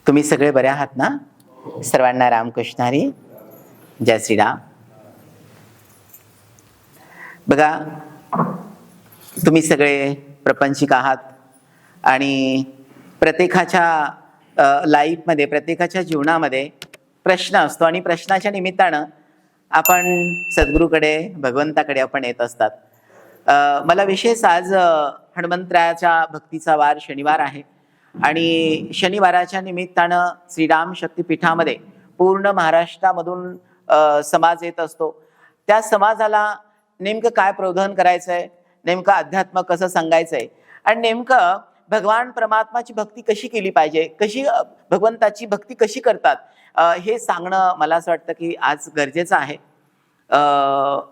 तुम्ही सगळे बरे आहात ना? सर्वांना रामकृष्ण हरी. जय श्रीराम. बघा, तुम्ही सगळे प्रपंचिक आहात आणि प्रत्येकाच्या लाईफमध्ये, प्रत्येकाच्या जीवनामध्ये प्रश्न असतो आणि प्रश्नाच्या निमित्तानं आपण सद्गुरूकडे, भगवंताकडे आपण येत असतात. मला विशेष आज हनुमंतरायाच्या भक्तीचा वार शनिवार आहे आणि शनिवाराच्या निमित्तानं श्रीराम शक्तीपीठामध्ये पूर्ण महाराष्ट्रामधून समाज येत असतो. त्या समाजाला नेमकं काय प्रबोधन करायचंय, नेमकं अध्यात्म कसं सांगायचंय आणि नेमकं भगवान परमात्माची भक्ती कशी केली पाहिजे, कशी भगवंताची भक्ती कशी करतात, हे सांगणं मला असं वाटतं की आज गरजेचं आहे.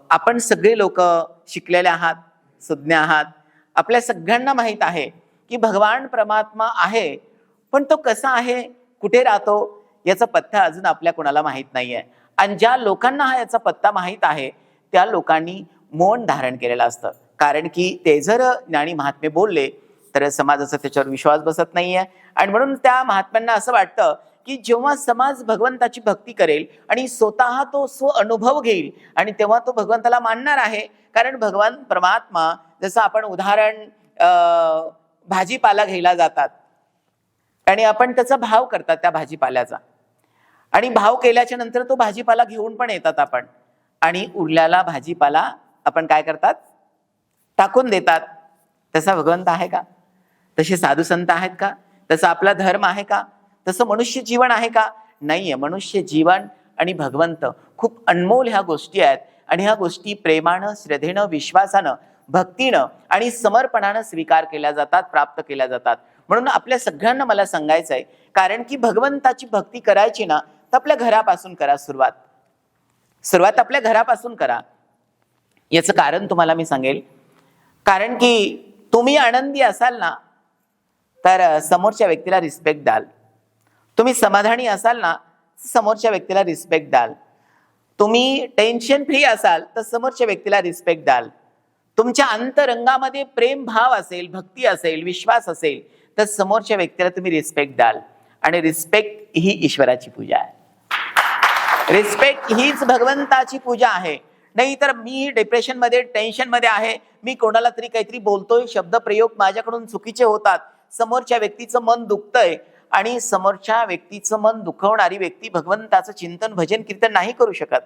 आपण सगळे लोक शिकलेले आहात, सुज्ञ आहात. आपल्या सगळ्यांना माहीत आहे की भगवान परमात्मा आहे, पण तो कसा आहे, कुठे राहतो याचा पत्ता अजून आपल्या कोणाला माहीत नाहीये. आणि ज्या लोकांना हा याचा पत्ता माहीत आहे त्या लोकांनी मौन धारण केलेलं असतं, कारण की ते जर ज्ञानी महात्मे बोलले तर समाजाचा त्याच्यावर विश्वास बसत नाहीये. आणि म्हणून त्या महात्म्यांना असं वाटतं की जेव्हा समाज भगवंताची भक्ती करेल आणि स्वतः तो स्व अनुभव घेईल आणि तेव्हा तो भगवंताला मानणार आहे. कारण भगवान परमात्मा, जसं आपण उदाहरण भाजीपाला घ्यायला जातात आणि आपण त्याचा भाव करतात त्या भाजीपाल्याचा, आणि भाव केल्याच्या नंतर तो भाजीपाला घेऊन पण येतात आपण, आणि उरलेला भाजीपाला आपण काय करतात, टाकून देतात. तसा भगवंत आहे का? तसे साधू संत आहेत का? तसा आपला धर्म आहे का? तसं मनुष्य जीवन आहे का? नाहीये. मनुष्य जीवन आणि भगवंत खूप अनमोल ह्या गोष्टी आहेत आणि ह्या गोष्टी प्रेमानं, श्रद्धेनं, विश्वासानं, भक्तीनं आणि समर्पणानं स्वीकार केल्या जातात, प्राप्त केल्या जातात. म्हणून आपल्या सगळ्यांना मला सांगायचं आहे, कारण की भगवंताची भक्ती करायची ना तर आपल्या घरापासून करा. सुरुवात आपल्या घरापासून करा. याचं कारण तुम्हाला मी सांगेल. कारण की तुम्ही आनंदी असाल ना तर समोरच्या व्यक्तीला रिस्पेक्ट द्याल. तुम्ही समाधानी असाल ना समोरच्या व्यक्तीला रिस्पेक्ट द्याल. तुम्ही टेन्शन फ्री असाल तर समोरच्या व्यक्तीला रिस्पेक्ट द्याल. तुमच्या अंतरंगामध्ये प्रेम भाव असेल, भक्ती असेल, विश्वास असेल तर समोरच्या व्यक्तीला तुम्ही रिस्पेक्ट द्याल. आणि रिस्पेक्ट ही ईश्वराची पूजा आहे. रिस्पेक्ट हीच भगवंताची पूजा आहे. नाही तर मी डिप्रेशन मध्ये, टेन्शन मध्ये आहे, मी कोणाला तरी काहीतरी बोलतोय, शब्दप्रयोग माझ्याकडून चुकीचे होतात, समोरच्या व्यक्तीचं मन दुखतंय आणि समोरच्या व्यक्तीचं मन दुखवणारी व्यक्ती भगवंताचं चिंतन, भजन, कीर्तन नाही करू शकत,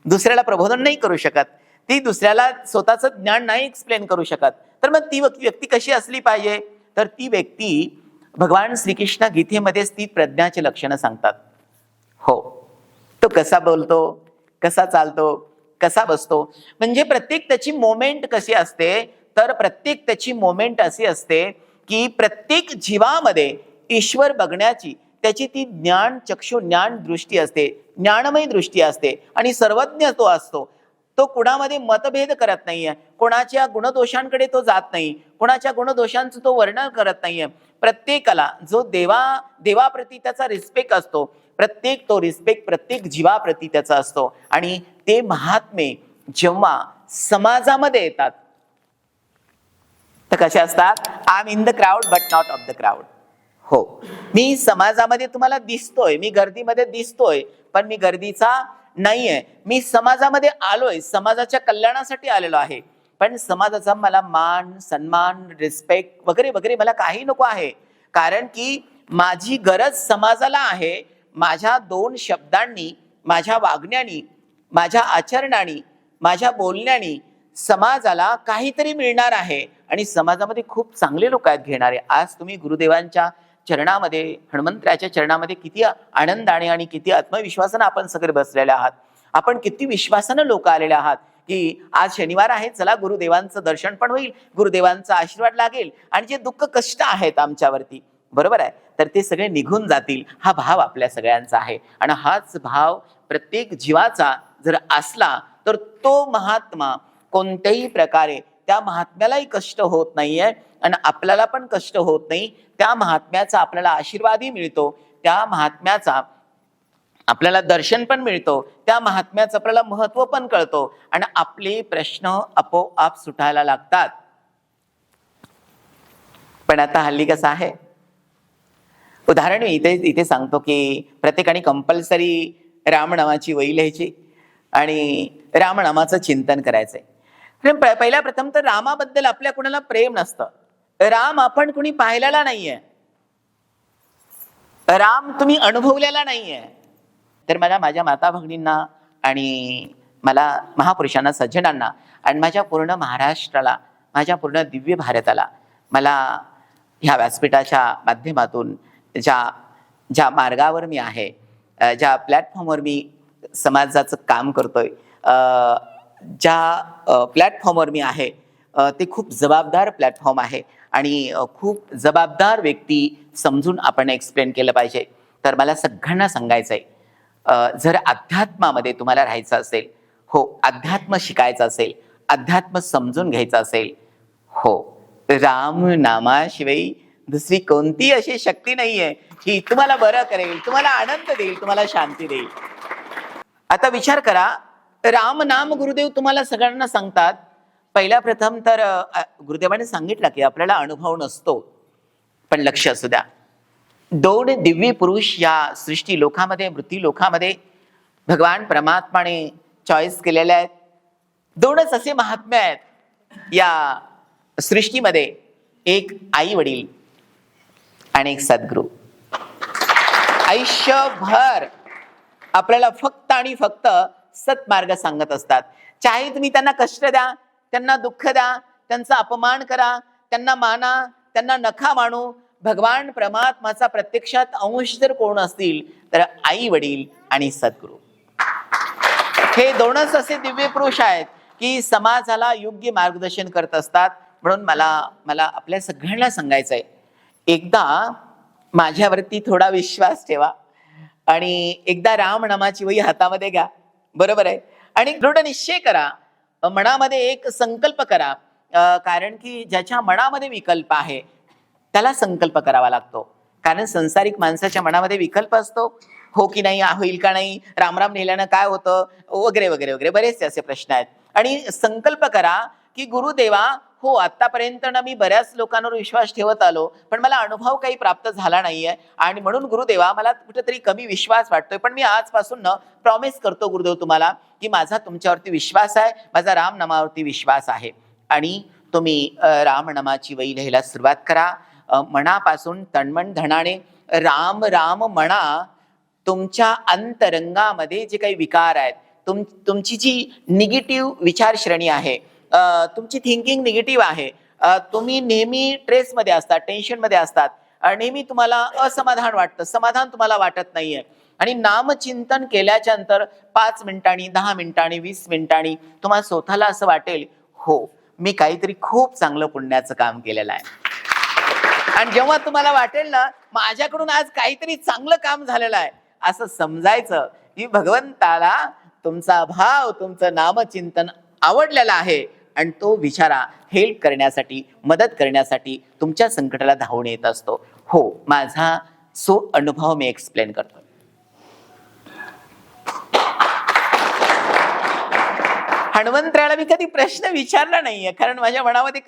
दुसऱ्याला प्रबोधन नाही करू शकत, ती दुसऱ्याला स्वतःचं ज्ञान नाही एक्सप्लेन करू शकत. तर मग ती व्यक्ती कशी असली पाहिजे? तर ती व्यक्ती भगवान श्रीकृष्ण गीतेमध्येच ती प्रज्ञाचे लक्षणं सांगतात. हो, तो कसा बोलतो, कसा चालतो, कसा बसतो, म्हणजे प्रत्येक त्याची मोमेंट कशी असते, तर प्रत्येक त्याची मोमेंट अशी असते की प्रत्येक जीवामध्ये ईश्वर बघण्याची त्याची ती ज्ञान चक्षु, ज्ञान दृष्टी असते, ज्ञानमय दृष्टी असते आणि सर्वज्ञ तो असतो. तो कुणामध्ये मतभेद करत नाहीये, कोणाच्या गुणदोषांकडे तो जात नाही, कोणाच्या गुणदोषांचं तो वर्णन करत नाहीये. प्रत्येकाला जो देवाप्रती त्याचा रिस्पेक्ट असतो, प्रत्येक तो रिस्पेक्ट प्रत्येक जीवाप्रती त्याचा असतो. आणि ते महात्मे जेव्हा समाजामध्ये येतात तर कसे असतात? I am in the crowd but not of the crowd. हो, मी समाजामध्ये तुम्हाला दिसतोय, मी गर्दीमध्ये दिसतोय, पण मी गर्दीचा नाहीये. मी समाजामध्ये आलोय, समाजाच्या कल्याणासाठी आलेलो आहे, पण समाजाचा मला मान, सन्मान, रिस्पेक्ट वगैरे वगैरे मला काही नको आहे. कारण की माझी गरज समाजाला आहे. माझ्या 2 शब्दांनी, माझ्या वागण्यानी, माझ्या आचरणाने, माझ्या बोलण्याने समाजाला काहीतरी मिळणार आहे आणि समाजामध्ये खूप चांगले लोक आहेत घेणारे. आज तुम्ही गुरुदेवांच्या चरणामध्ये, हनुमंतराच्या चरणामध्ये किती आनंदाने आणि किती आत्मविश्वासाने आपण सगळे बसलेले आहात. आपण किती विश्वासानं लोक आलेले आहात की आज शनिवार आहे, चला गुरुदेवांचं दर्शन पण होईल, गुरुदेवांचा आशीर्वाद लागेल आणि जे दुःख कष्ट आहेत आमच्यावरती, बरोबर आहे, तर ते सगळे निघून जातील. हा भाव आपल्या सगळ्यांचा आहे आणि हाच भाव प्रत्येक जीवाचा जर असला तर तो महात्मा कोणत्याही प्रकारे, त्या महात्म्यालाही कष्ट होत नाहीये आणि आपल्याला पण कष्ट होत नाही. त्या महात्म्याचा आपल्याला आशीर्वादही मिळतो, त्या महात्म्याचा आपल्याला दर्शन पण मिळतो, त्या महात्म्याचं आपल्याला महत्व पण कळतो आणि आपले प्रश्न आपोआप सुटायला लागतात. पण आता हल्ली कसं आहे, उदाहरण मी इथे इथे सांगतो की प्रत्येकाने कंपल्सरी रामनामाची वही लिहायची आणि रामनामाचं चिंतन करायचंय. पहिल्या प्रथम तर रामाबद्दल आपल्या कुणाला प्रेम नसतं. राम आपण कुणी पाहिलेला नाहीये, राम तुम्ही अनुभवलेला नाहीये. तर मला माझ्या माता भगिनींना आणि मला महापुरुषांना, सज्जनांना आणि माझ्या पूर्ण महाराष्ट्राला, माझ्या पूर्ण दिव्य भारताला, मला ह्या व्यासपीठाच्या माध्यमातून ज्या मार्गावर मी आहे, ज्या प्लॅटफॉर्मवर मी समाजाचं काम करतोय, ज्या प्लॅटफॉर्मवर मी आहे, ते खूप जबाबदार प्लॅटफॉर्म आहे आणि खूप जबाबदार व्यक्ती समजून आपण एक्सप्लेन केलं पाहिजे. तर मला सगळ्यांना सांगायचं आहे, जर अध्यात्मामध्ये तुम्हाला राहायचं असेल, हो, अध्यात्म शिकायचं असेल, अध्यात्म समजून घ्यायचं असेल, हो, राम नामाशिवाय दुसरी कोणती अशी शक्ती नाहीये की तुम्हाला बरं करेल, तुम्हाला आनंद देईल, तुम्हाला शांती देईल. आता विचार करा, राम नाम गुरुदेव तुम्हाला सगळ्यांना सांगतात. पहिल्या प्रथम तर गुरुदेवाने सांगितलं की आपल्याला अनुभव नसतो, पण लक्ष असू द्या, 2 दिव्य पुरुष या सृष्टी लोकामध्ये, मृत्यू लोकामध्ये भगवान परमात्माने चॉईस केलेले आहेत. 2च असे महात्मे आहेत या सृष्टीमध्ये, एक आई वडील आणि एक सद्गुरू. आयुष्यभर आपल्याला फक्त आणि फक्त सत्मार्ग सांगत असतात. चाहे तुम्ही त्यांना कष्ट द्या, त्यांना दुःख द्या, त्यांचा अपमान करा, त्यांना माना, त्यांना नका मानू, भगवान परमात्माचा प्रत्यक्षात अंश जर कोण असतील तर आई वडील आणि सद्गुरू. हे 2च असे दिव्य पुरुष आहेत की समाजाला योग्य मार्गदर्शन करत असतात. म्हणून मला आपल्या सगळ्यांना सांगायचं आहे, एकदा माझ्यावरती थोडा विश्वास ठेवा आणि एकदा राम नामाची वही हातामध्ये घ्या, बरोबर आहे, आणि दृढ निश्चय करा, मनामध्ये एक संकल्प करा. कारण की ज्याच्या मनामध्ये विकल्प आहे त्याला संकल्प करावा लागतो. कारण संसारिक माणसाच्या मनामध्ये विकल्प असतो, हो की नाही, होईल का नाही, रामराम लिहिल्यानं काय होतं, वगैरे वगैरे वगैरे बरेचसे असे प्रश्न आहेत. आणि संकल्प करा की गुरुदेवा, हो, आतापर्यंत ना मी बऱ्याच लोकांवर विश्वास ठेवत आलो, पण मला अनुभव काही प्राप्त झाला नाहीये आणि म्हणून गुरुदेवा मला कुठेतरी कमी विश्वास वाटतोय, पण मी आजपासून प्रॉमिस करतो गुरुदेव तुम्हाला की माझा तुमच्यावरती विश्वास आहे, माझा राम नामावरती विश्वास आहे. आणि तुम्ही राम नामाची वही लिहायला सुरुवात करा. मनापासून तन्मन धनाने राम राम म्हणा. तुमच्या अंतरंगामध्ये जे काही विकार आहेत, तुमची जी निगेटिव्ह विचारश्रेणी आहे, तुमची थिंकिंग निगेटिव्ह आहे, तुम्ही नेहमी स्ट्रेसमध्ये असतात, टेन्शनमध्ये असतात, नेहमी तुम्हाला असमाधान वाटतं, समाधान तुम्हाला वाटत नाहीये, आणि नामचिंतन केल्याच्या नंतर 5 मिनिटांनी, 10 मिनिटांनी, 20 मिनिटांनी तुम्हाला स्वतःला असं वाटेल, हो, मी काहीतरी खूप चांगलं पुण्याचं काम केलेलं आहे. आणि जेव्हा तुम्हाला वाटेल ना, माझ्याकडून आज काहीतरी चांगलं काम झालेलं आहे, असं समजायचं की भगवंताला तुमचा भाव, तुमचं नामचिंतन आवडलेलं आहे आणि तो विचारा हेल्प करण्यासाठी, मदत करण्यासाठी तुमच्या संकटाला धावून येत असतो. हो, माझा अनुभव मी एक्सप्लेन करतो. हनुमंतरायाला मी कधी प्रश्न विचारला नाहीये, कारण माझ्या मनामध्ये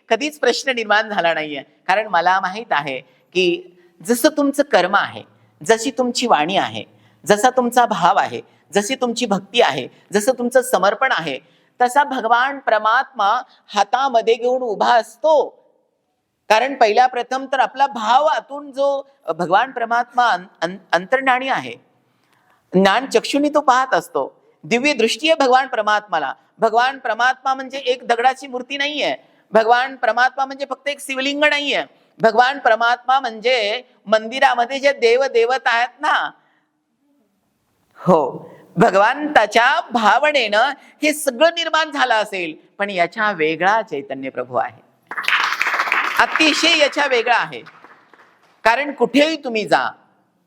कधीच प्रश्न निर्माण झाला नाहीये. कारण मला माहित आहे की जसं तुमचं कर्म आहे, जशी तुमची वाणी आहे, जसा तुमचा भाव आहे, जशी तुमची भक्ती आहे, जसं तुमचं समर्पण आहे, तसा भगवान परमात्मा हातामध्ये घेऊन उभा असतो. कारण पहिल्या प्रथम तर आपला भाव आतून जो भगवान परमात्मा अंतर्ज्ञानी आहे, ज्ञान चक्षुनी तो पाहत असतो, दिव्य दृष्टी आहे भगवान परमात्माला. भगवान परमात्मा म्हणजे एक दगडाची मूर्ती नाहीये, भगवान परमात्मा म्हणजे फक्त एक शिवलिंग नाहीये, भगवान परमात्मा म्हणजे मंदिरामध्ये जे देव देवता आहेत ना, हो, भगवंताच्या भावनेनं हे सगळं निर्माण झालं असेल, पण याच्या वेगळा चैतन्य प्रभू आहे, अतिशय याच्या वेगळा आहे. कारण कुठेही तुम्ही जा,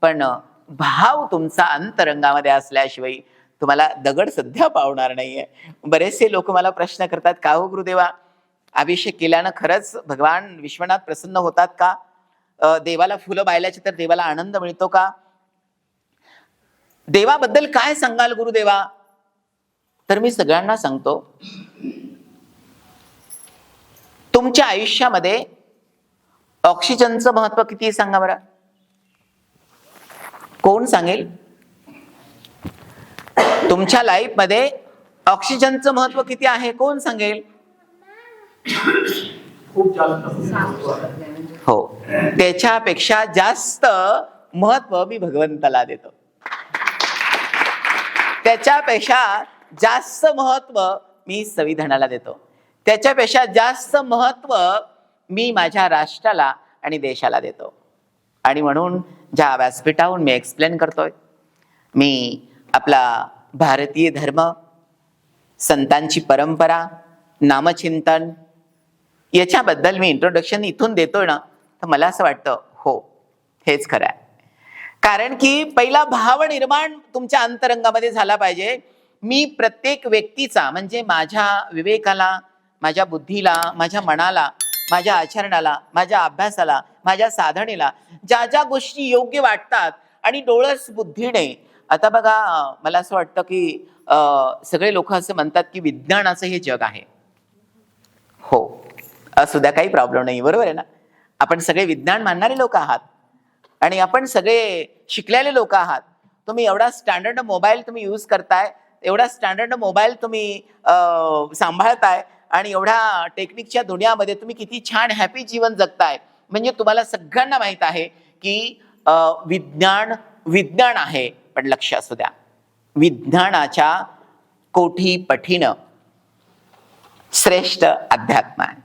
पण भाव तुमचा अंतरंगामध्ये असल्याशिवाय तुम्हाला दगड सध्या पावणार नाहीये. बरेचसे लोक मला प्रश्न करतात, का हो गुरुदेवा, अभिषेक केल्यानं खरंच भगवान विश्वनाथ प्रसन्न होतात का? देवाला फुलं वाहिल्याचे तर देवाला आनंद मिळतो का? देवाबद्दल काय सांगाल गुरुदेवा? तर मी सगळ्यांना सांगतो, तुमच्या आयुष्यामध्ये ऑक्सिजनचं महत्व किती सांगा बरं. कोण सांगेल? तुमच्या लाईफ मध्ये ऑक्सिजनचं महत्व किती आहे? कोण सांगेल? खूप जास्त. हो, त्याच्यापेक्षा जास्त महत्व मी भगवंताला देतो. त्याच्यापेक्षा जास्त महत्व मी संविधानाला देतो. त्याच्यापेक्षा जास्त महत्व मी माझ्या राष्ट्राला आणि देशाला देतो. आणि म्हणून ज्या व्यासपीठाहून मी एक्सप्लेन करतोय, मी आपला भारतीय धर्म, संतांची परंपरा, नामचिंतन याच्याबद्दल मी इंट्रोडक्शन इथून देतोय ना, तर मला असं वाटतं हो, हेच खरं आहे. कारण की पहिला भाव निर्माण तुमच्या अंतरंगामध्ये झाला पाहिजे. मी प्रत्येक व्यक्तीचा, म्हणजे माझ्या विवेकाला, माझ्या बुद्धीला, माझ्या मनाला, माझ्या आचरणाला, माझ्या अभ्यासाला, माझ्या साधनेला ज्या ज्या गोष्टी योग्य वाटतात आणि डोळस बुद्धीने, आता बघा मला असं वाटतं की सगळे लोक असं म्हणतात की विज्ञानाचं हे जग आहे. हो, असू द्या, काही प्रॉब्लेम नाही, बरोबर आहे ना. आपण सगळे विज्ञान मानणारे लोक आहात आणि आपण सगळे शिकलेले लोक आहात. तुम्ही एवढा स्टँडर्ड मोबाईल तुम्ही यूज करताय, एवढा स्टँडर्ड मोबाईल तुम्ही सांभाळताय आणि एवढ्या टेक्निकच्या दुनियामध्ये तुम्ही किती छान हॅपी जीवन जगताय. म्हणजे तुम्हाला सगळ्यांना माहित आहे की विज्ञान विज्ञान आहे, पण लक्ष असू द्या, विज्ञानाच्या कोठी पटीनं श्रेष्ठ अध्यात्म आहे.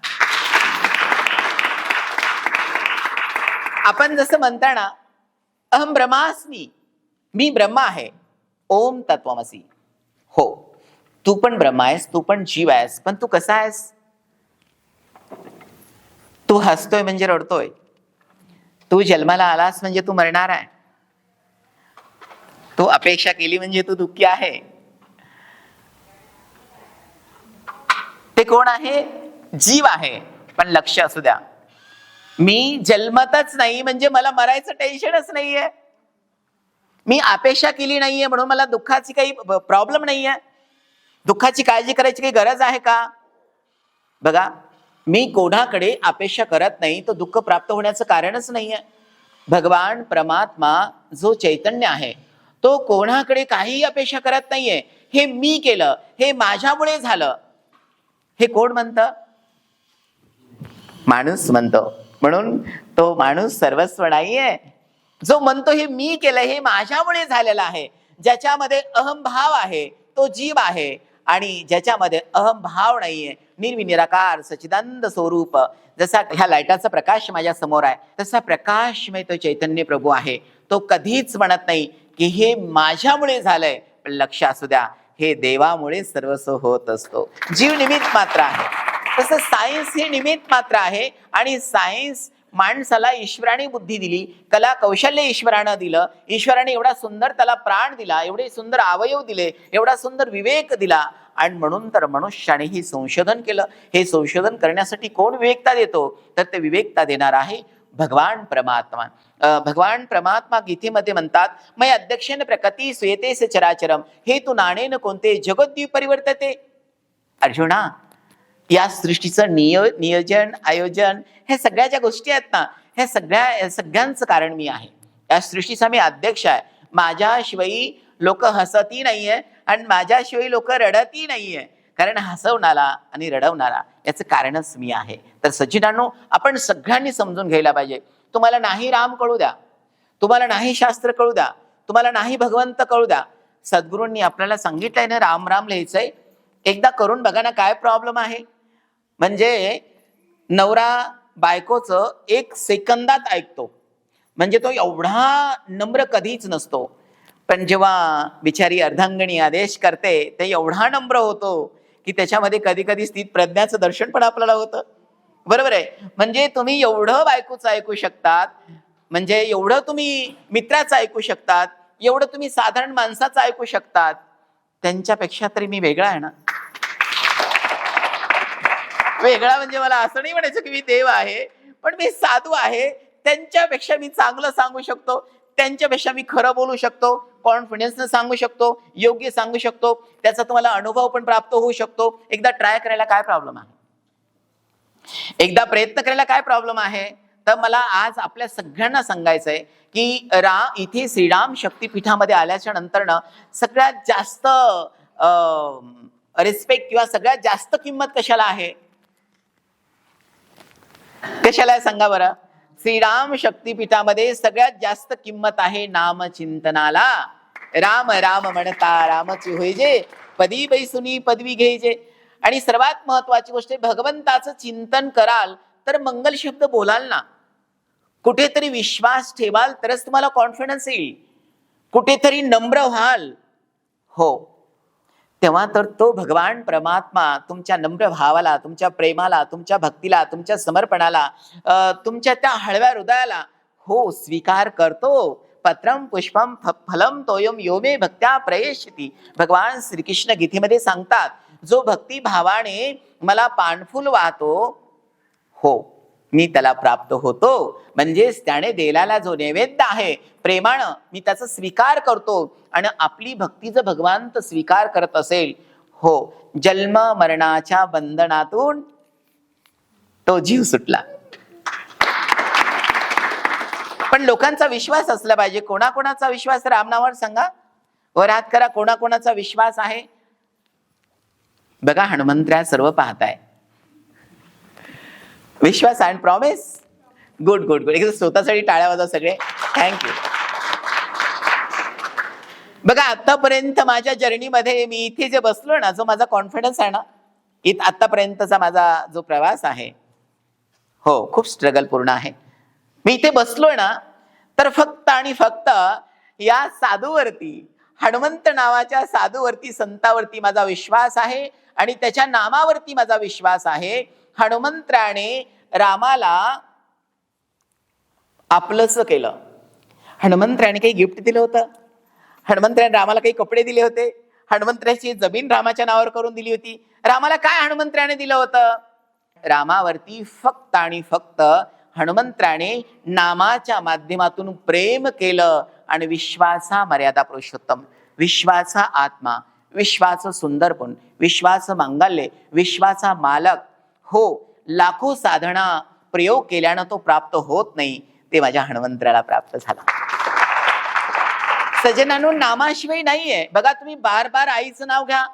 आपण जसं म्हणता ना, अहम ब्रह्मास्मी, मी ब्रह्मा आहे, ओम तत्वमसी. हो, तू पण ब्रह्मा आहेस, तू पण जीव आहेस, पण तू कसा आहेस? तू हसतोय म्हणजे रडतोय, तू जन्माला आलास म्हणजे तू मरणार आहे, तू अपेक्षा केली म्हणजे तू दुःखी आहे. ते कोण आहे? जीव आहे. पण लक्ष असू द्या, मी जन्मतच नाही म्हणजे मला मरायचं टेन्शनच नाहीये. मी अपेक्षा केली नाहीये म्हणून मला दुःखाची काही प्रॉब्लेम नाहीये. दुःखाची काळजी करायची काही गरज आहे का? बघा, मी कोणाकडे अपेक्षा करत नाही तर दुःख प्राप्त होण्याचं कारणच नाहीये. भगवान परमात्मा जो चैतन्य आहे तो कोणाकडे काही अपेक्षा करत नाहीये. हे मी केलं, हे माझ्यामुळे झालं, हे कोण म्हणतं? माणूस म्हणतो. म्हणून तो माणूस सर्वस्व नाहीये. जो म्हणतो हे मी केलं, हे माझ्यामुळे झालेलं आहे, ज्याच्यामध्ये अहमभाव आहे तो जीव आहे. आणि ज्याच्यामध्ये अहमभाव नाहीये, निर्विनिराकार सच्चिदानंद स्वरूप, जसा ह्या लाईटाचा प्रकाश माझ्या समोर आहे तसा प्रकाशमय तो चैतन्य प्रभू आहे. तो कधीच म्हणत नाही की हे माझ्यामुळे झालंय. पण लक्ष असू द्या, हे देवामुळे सर्वस्व होत असतो. जीव निमित्त मात्र आहे, तसं सायन्स हे निमित्त मात्र आहे. आणि सायन्स माणसाला ईश्वराने बुद्धी दिली, कला कौशल्य ईश्वरानं दिलं. ईश्वराने एवढा सुंदर त्याला प्राण दिला, एवढे सुंदर अवयव दिले, एवढा सुंदर विवेक दिला. आणि म्हणून तर मनुष्याने हे संशोधन केलं. हे संशोधन करण्यासाठी कोण विवेकता देतो? तर ते विवेकता देणार आहे भगवान परमात्मा. भगवान परमात्मा गीतेमध्ये म्हणतात, मै अध्यक्षेन प्रकृती स्वेतेस चराचरम, हे तू नाणेन कोणते जगद्दीप परिवर्तते. अर्जुना, या सृष्टीचं नियोजन आयोजन हे सगळ्या ज्या गोष्टी आहेत ना, हे सगळ्यांचं कारण मी आहे. या सृष्टीचा मी अध्यक्ष आहे. माझ्याशिवाय लोक हसतही नाहीये आणि माझ्याशिवाय लोक रडतही नाहीये. कारण हसवणारा आणि रडवणारा याचं कारणच मी आहे. तर सज्जनांनो, आपण सगळ्यांनी समजून घ्यायला पाहिजे. तुम्हाला नाही राम कळू द्या, तुम्हाला नाही शास्त्र कळू द्या, तुम्हाला नाही भगवंत कळू द्या, सद्गुरूंनी आपल्याला सांगितलंय ना राम राम लिहायचंय. एकदा करून बघा ना, काय प्रॉब्लेम आहे. म्हणजे नवरा बायकोचं एक सेकंदात ऐकतो, म्हणजे तो एवढा नम्र कधीच नसतो. पण जेव्हा बिचारी अर्धांगिनी आदेश करते ते एवढा नम्र होतो की त्याच्यामध्ये कधी कधी स्थित प्रज्ञाचं दर्शन पण आपल्याला होतं. बरोबर आहे. म्हणजे तुम्ही एवढं बायकोचं ऐकू शकतात, म्हणजे एवढं तुम्ही मित्राचं ऐकू शकतात, एवढं तुम्ही साधारण माणसाचं ऐकू शकतात. त्यांच्यापेक्षा तरी मी वेगळा आहे ना. वेगळा म्हणजे मला असं नाही म्हणायचं की मी देव आहे, पण मी साधू आहे. त्यांच्यापेक्षा मी चांगलं सांगू शकतो, त्यांच्यापेक्षा मी खरं बोलू शकतो, कॉन्फिडन्सनं सांगू शकतो, योग्य सांगू शकतो. त्याचा तुम्हाला अनुभव पण प्राप्त होऊ शकतो. एकदा ट्राय करायला काय प्रॉब्लेम आहे? एकदा प्रयत्न करायला काय प्रॉब्लेम आहे? तर मला आज आपल्या सगळ्यांना सांगायचंय की इथे श्रीराम शक्तीपीठामध्ये आल्याच्या नंतरनं सगळ्यात जास्त रिस्पेक्ट किंवा सगळ्यात जास्त किंमत कशाला आहे? कशाला आहे सांगा बरं? श्रीराम शक्तीपीठामध्ये सगळ्यात जास्त किंमत आहे नामचिंतनाला. राम राम म्हणता रामची होईजे, पदी बैसुनी पदवी घ्यायचे. आणि सर्वात महत्वाची गोष्ट भगवंताचं चिंतन कराल तर मंगल शब्द बोलाल ना, कुठेतरी विश्वास ठेवाल तरच तुम्हाला कॉन्फिडन्स येईल, कुठेतरी नम्र व्हाल, हो तेव्हा तर तो भगवान परमात्मा तुमच्या नम्र भावाला, तुमच्या प्रेमाला, तुमच्या भक्तीला, तुमच्या समर्पणाला, तुमच्या त्या हळव्या हृदयाला हो स्वीकार करतो. पत्रम पुष्पम फलम तोयम योमे भक्त्या प्रयेशती. भगवान श्रीकृष्ण गीतेमध्ये सांगतात, जो भक्ती भावाने मला पानफुल वाहतो हो मी त्याला प्राप्त होतो. म्हणजेच त्याने दिलेला जो नैवेद्य आहे प्रेमानं मी त्याचा स्वीकार करतो. आणि आपली भक्ती जर भगवान स्वीकार करत असेल, हो जन्म मरणाच्या बंधनातून तो जीव सुटला. पण लोकांचा विश्वास असला पाहिजे. कोणाकोणाचा विश्वास? रामनामावर सांगा, वर हात करा. कोणाकोणाचा विश्वास आहे? बघा हनुमंतराय सर्व पाहताय. विश्वास and promise. Good good good. एक स्वतःसाठी टाळ्या वाजवा सगळे. थँक्यू. बघा आतापर्यंत माझ्या जर्नीमध्ये मी इथे जे बसलो ना, जो माझा कॉन्फिडन्स आहे ना, आतापर्यंतचा माझा जो प्रवास आहे हो खूप स्ट्रगल पूर्ण आहे. मी इथे बसलोय ना तर फक्त आणि फक्त या साधूवरती, हनुमंत नावाच्या साधूवरती, संतावरती माझा विश्वास आहे आणि त्याच्या नामावरती माझा विश्वास आहे. हनुमंताने रामाला आपलंच केलं. हनुमंताने काही गिफ्ट दिलं होतं? हनुमंताने रामाला काही कपडे दिले होते? हनुमंताची जमीन रामाच्या नावावर करून दिली होती? रामाला काय हनुमंताने दिलं होतं? रामावरती फक्त आणि फक्त हनुमंताने नामाच्या माध्यमातून प्रेम केलं. आणि विश्वाचा मर्यादा पुरुषोत्तम, विश्वाचा आत्मा, विश्वाचं सुंदरपण, विश्वाचं मांगल्य, विश्वाचा मालक हो लाखो साधना प्रयोग केल्यानं तो प्राप्त होत नाही, ते माझ्या हनुमंताला प्राप्त झाला. सजनांनो नामाशिवाय नाहीये. बघा तुम्ही बार बार आईचं नाव घ्या,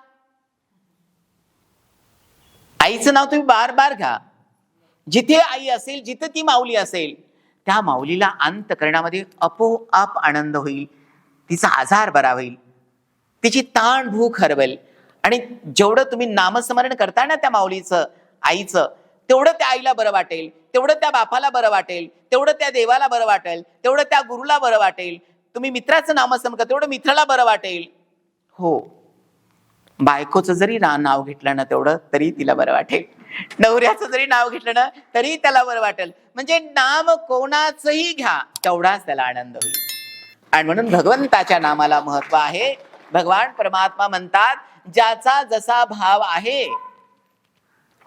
आईचं नाव तुम्ही बार बार घ्या. जिथे आई असेल, जिथे ती माऊली असेल, त्या माऊलीला अंतःकरणामध्ये आपोआप आनंद होईल, तिचा आजार बरा होईल, तिची ताण भूक हरवेल. आणि जेवढं तुम्ही नामस्मरण करता ना त्या माऊलीचं, आईचं, तेवढं त्या आईला बरं वाटेल, तेवढं त्या बापाला बरं वाटेल, तेवढं त्या देवाला बरं वाटेल, तेवढं त्या गुरुला बरं वाटेल. तुम्ही मित्राचं नामस्मरण करा, तेवढं मित्राला बरं वाटेल. हो बायकोचं जरी नाव घेतलं ना तेवढं तरी तिला बरं वाटेल, नवऱ्याचं जरी नाव घेतलं ना तरी त्याला बरं वाटेल. म्हणजे नाम कोणाचंही घ्या तेवढाच त्याला आनंद होईल. आणि म्हणून भगवंताच्या नामाला महत्व आहे. भगवान परमात्मा म्हणतात, ज्याचा जसा भाव आहे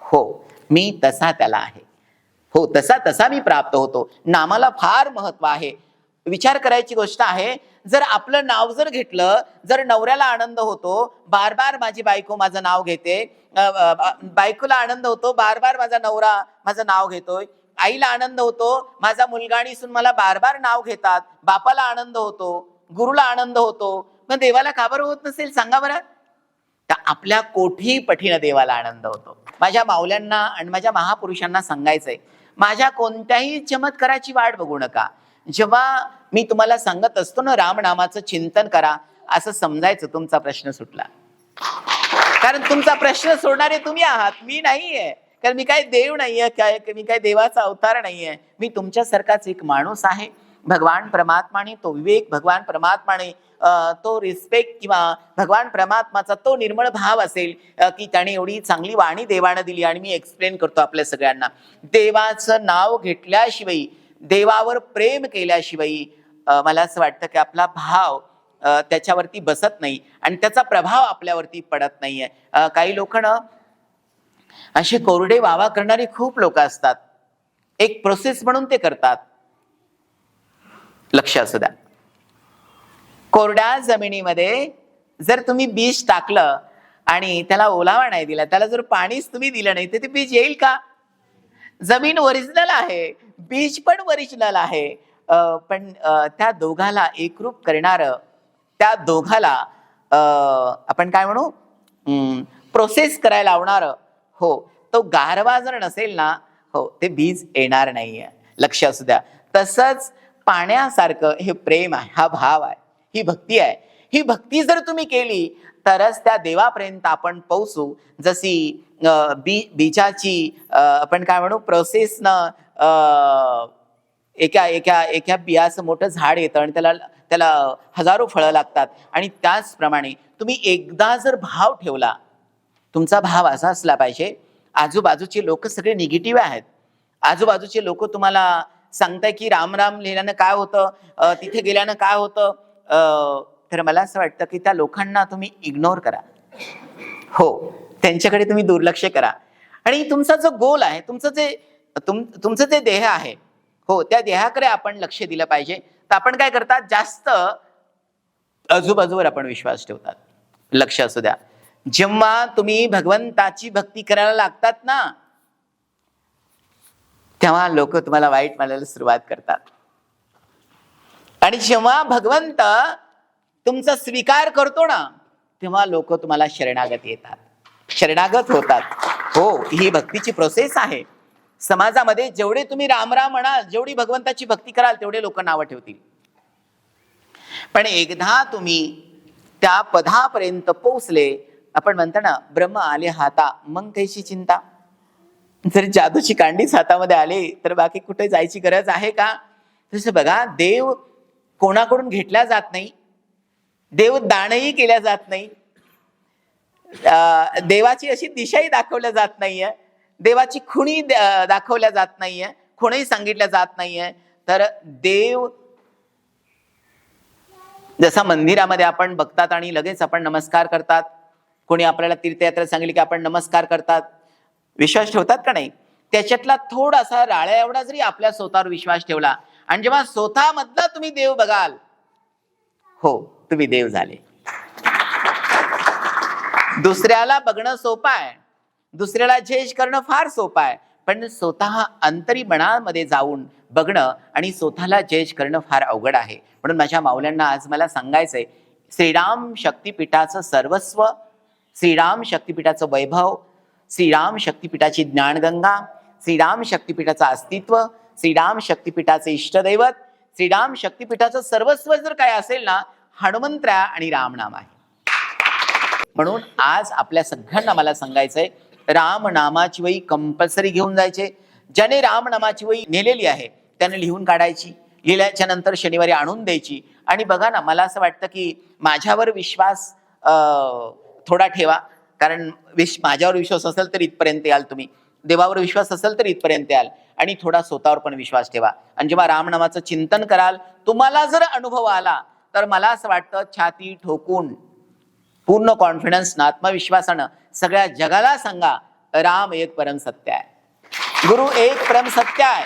हो मी तसा त्याला आहे, हो तसा तसा मी प्राप्त होतो. नामाला फार महत्व आहे. विचार करायची गोष्ट आहे, जर आपलं नाव जर घेतलं, जर नवऱ्याला आनंद होतो, बार बार माझी बायको माझं नाव घेते, बायकोला आनंद होतो, बार बार माझा नवरा माझं नाव घेतोय, आईला आनंद होतो, माझा मुलगा आणि सून मला बार बार नाव घेतात, बापाला आनंद होतो, गुरुला आनंद होतो, मग देवाला का बरं होत नसेल सांगा बरं? तर आपल्या कोठी पठीनं देवाला आनंद होतो. माझ्या माऊल्यांना आणि माझ्या महापुरुषांना सांगायचंय, माझ्या कोणत्याही चमत्काराची वाट बघू नका. जेव्हा मी तुम्हाला सांगत असतो ना रामनामाचं चिंतन करा, असं समजायचं तुमचा प्रश्न सुटला. कारण तुमचा प्रश्न सोडणारे तुम्ही आहात, मी नाहीये. कारण मी काय देव नाहीये, मी काय देवाचा अवतार नाहीये. मी तुमच्यासारखाच एक माणूस आहे. भगवान परमात्माने तो विवेक, भगवान परमात्माने तो रिस्पेक्ट किंवा भगवान परमात्माचा तो निर्मळ भाव असेल की त्याने एवढी चांगली वाणी देवानं दिली. आणि मी एक्सप्लेन करतो आपल्या सगळ्यांना, देवाचं नाव घेतल्याशिवाय, देवावर प्रेम केल्याशिवाय मला असं वाटतं की आपला भाव त्याच्यावरती बसत नाही आणि त्याचा प्रभाव आपल्यावरती पडत नाहीये. काही लोक ना असे कोरडे वावा करणारे खूप लोक असतात, एक प्रोसेस म्हणून ते करतात. लक्ष असू द्या, कोरड्या जमिनीमध्ये जर तुम्ही बीज टाकलं आणि त्याला ओलावा नाही दिला, त्याला जर पाणीच तुम्ही दिलं नाही तर ते बीज येईल का? जमीन ओरिजिनल आहे, बीज पण ओरिजिनल आहे. पण त्या दोघाला एकरूप करणार, त्या दोघाला आपण काय म्हणू, प्रोसेस करायला लावणार, हो, तो गारवा जर नसेल ना, हो, ते बीज येणार नाहीये. लक्ष असू द्या. तसंच पाण्यासारखं हे प्रेम आहे, हा भाव आहे, ही भक्ती आहे. ही भक्ती जर तुम्ही केली तरच त्या देवापर्यंत आपण पोहोचू. जशी बीजाची आपण काय म्हणू, प्रोसेसनं एका बियाचं मोठं झाड येतं आणि त्याला हजारो फळं लागतात. आणि त्याचप्रमाणे तुम्ही एकदा जर भाव ठेवला, तुमचा भाव असा असला पाहिजे, आजूबाजूचे लोक सगळे निगेटिव्ह आहेत, आजूबाजूचे लोक तुम्हाला सांगताय की राम राम लिहिल्यानं काय होतं, तिथे गेल्यानं काय होतं, तर मला असं वाटतं की त्या लोकांना तुम्ही इग्नोर करा. हो, त्यांच्याकडे तुम्ही दुर्लक्ष करा. आणि तुमचा जो गोल आहे, तुमचं जे देह आहे, हो, त्या देहाकडे आपण लक्ष दिलं पाहिजे. तर आपण काय करतात, जास्त आजूबाजूवर आपण विश्वास ठेवतात. लक्ष असू द्या. जेव्हा तुम्ही भगवंताची भक्ती करायला लागतात ना, तेव्हा लोक तुम्हाला वाईट मानायला सुरुवात करतात. आणि जेव्हा भगवंत तुमचा स्वीकार करतो ना, तेव्हा लोक तुम्हाला शरणागत येतात, शरणागत होतात. हो, ही भक्तीची प्रोसेस आहे. समाजामध्ये जेवढे तुम्ही राम राम म्हणाल, जेवढी भगवंताची भक्ती कराल, तेवढे लोक नावं ठेवतील. पण एकदा तुम्ही त्या पदापर्यंत पोहोचले, आपण म्हणतो ना, ब्रह्म आले हाता मग कैशी चिंता. जर जादूची कांडीच हातामध्ये आली तर बाकी कुठे जायची गरज आहे का? तसं बघा, देव कोणाकडून घेतला जात नाही, देव दानही केल्या जात नाही, देवाची अशी दिशाही दाखवल्या जात नाहीये, देवाची खुणी दाखवल्या जात नाहीये, खुणही सांगितल्या जात नाहीये. तर देव जसा मंदिरामध्ये आपण बघतात आणि लगेच आपण नमस्कार करतात, कोणी आपल्याला तीर्थयात्रा सांगितली की आपण नमस्कार करतात, विश्वास ठेवतात का नाही? त्याच्यातला थोडासा राळ्या एवढा जरी आपल्या स्वतःवर विश्वास ठेवला आणि जेव्हा स्वतःमधला तुम्ही देव बघाल, हो, तुम्ही देव झाले. दुसऱ्याला बघणं सोपं आहे, दुसऱ्याला झेज करणं फार सोपं आहे, पण स्वतः अंतरी मनामध्ये जाऊन बघणं आणि स्वतःला जज करणं फार अवघड आहे. म्हणून माझ्या माऊल्यांना आज मला सांगायचंय, श्रीराम शक्तिपीठाचं सर्वस्व, श्रीराम शक्तिपीठाचं वैभव, श्रीराम शक्तिपीठाची ज्ञानगंगा, श्रीराम शक्तिपीठाचं अस्तित्व, श्रीराम शक्तिपीठाचे इष्टदैवत, श्रीराम शक्तिपीठाचं सर्वस्व जर काय असेल ना, हनुमंतराय आणि रामनाम आहे. म्हणून आज आपल्या सगळ्यांना मला सांगायचंय, राम नामाची वही कंपल्सरी घेऊन जायचे. ज्याने राम नामाची वही नेलेली आहे त्याने लिहून काढायची, लिहिल्याच्या नंतर शनिवारी आणून द्यायची. आणि बघा ना, मला असं वाटतं की माझ्यावर विश्वास थोडा ठेवा, कारण माझ्यावर विश्वास असेल तर इथपर्यंत याल तुम्ही, देवावर विश्वास असेल तर इथपर्यंत याल, आणि थोडा स्वतःवर पण विश्वास ठेवा. आणि जेव्हा रामनामाचं चिंतन कराल, तुम्हाला जर अनुभव आला तर मला असं वाटतं, छाती ठोकून पूर्ण कॉन्फिडन्स, आत्मविश्वासानं सगळ्या जगाला सांगा, राम एक परम सत्य आहे, गुरु एक परम सत्य आहे,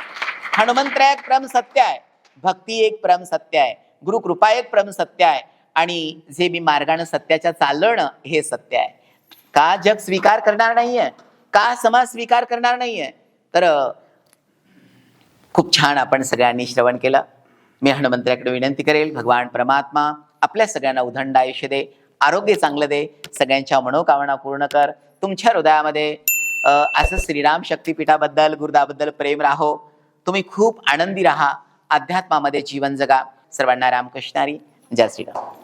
हनुमंतराय एक परम सत्य आहे, भक्ती एक परम सत्य आहे, गुरु कृपा एक परम सत्य आहे, आणि जे मी मार्गाने सत्याच्या चालणं हे सत्य आहे. का जग स्वीकार करणार नाहीये, का समाज स्वीकार करणार नाहीये? तर खूप छान आपण सगळ्यांनी श्रवण केलं. मी हनुमंतराकडे विनंती करेल, भगवान परमात्मा आपल्या सगळ्यांना उदंड आयुष्य दे, आरोग्य चांगलं दे, सगळ्यांच्या मनोकामना पूर्ण कर. तुमच्या हृदयामध्ये असं श्रीराम शक्तिपीठाबद्दल, गुरुदाबद्दल प्रेम राहो. तुम्ही खूप आनंदी राहा, अध्यात्मामध्ये जीवन जगा. सर्वांना रामकृष्णारी. जय श्रीराम.